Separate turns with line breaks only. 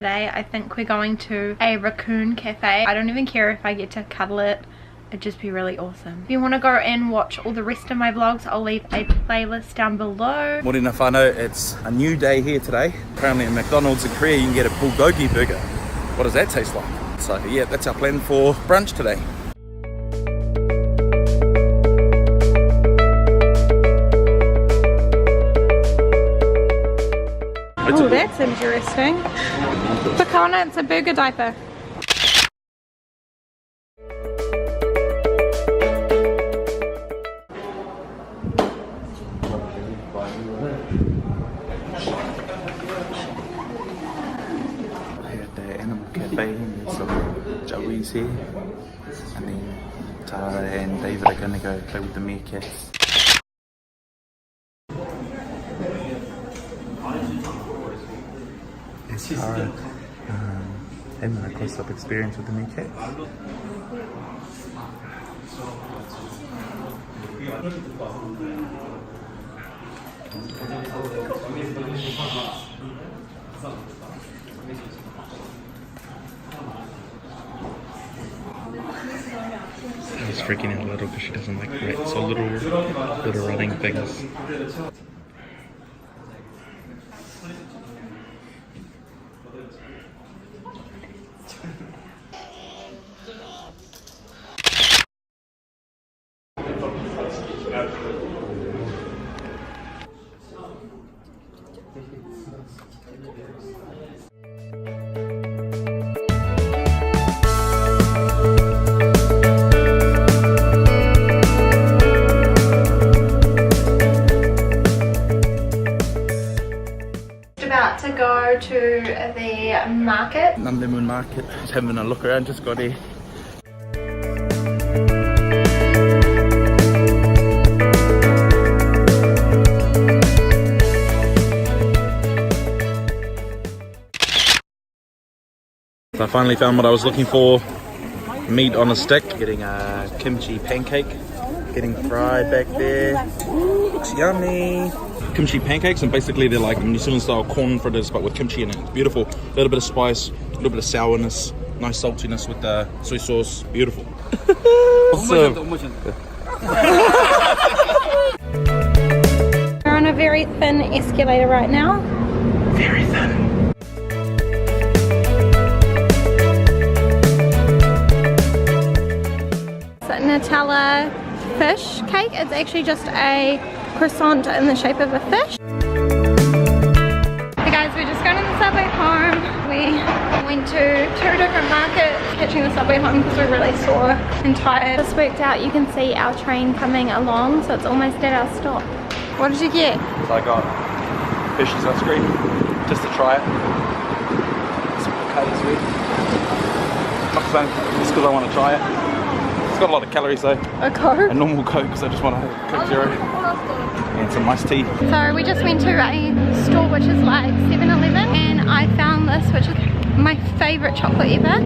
Today I think we're going to a raccoon cafe. I don't even care if I get to cuddle it. It'd just be really awesome. If you want to go and watch all the rest of my vlogs, I'll leave a playlist down below.
Morena whānau, it's a new day here today. Apparently at McDonald's in Korea you can get a bulgogi burger. What does that taste like? So yeah, that's our plan for brunch today.
Oh, that's interesting. Pakana, it's a burger diaper.
And there's some Joey's here, and then Tara and David are going to go play with the meerkats. Is Tara having a close-up experience with the meerkats?
She's freaking out a little because she doesn't like rats or little running things.
To go to the market.
Nandemun market, just having a look around, just got here. So I finally found what I was looking for, meat on a stick. Getting a kimchi pancake, getting fried back there. Ooh, looks yummy. Kimchi pancakes, and basically they're like New Zealand style corn fritters but with kimchi in it. It's beautiful. A little bit of spice, a little bit of sourness, nice saltiness with the soy sauce. Beautiful. Awesome.
We're on a very thin escalator right now.
Very thin.
It's a Nutella fish cake. It's actually just a croissant in the shape of a fish. Hey guys, we're just going on the subway home. We went to 2 different markets, catching the subway home because we're really sore and tired. This worked out. You can see our train coming along, so it's almost at our stop. What did you get?
So I got fishes ice cream just to try it. Some potatoes with. Not just because I want to try it. It's got a lot of calories though.
A Coke?
A normal Coke because I just want a Coke Zero. And some iced tea.
So we just went to a store which is like 7-Eleven, and I found this, which is my favourite chocolate ever.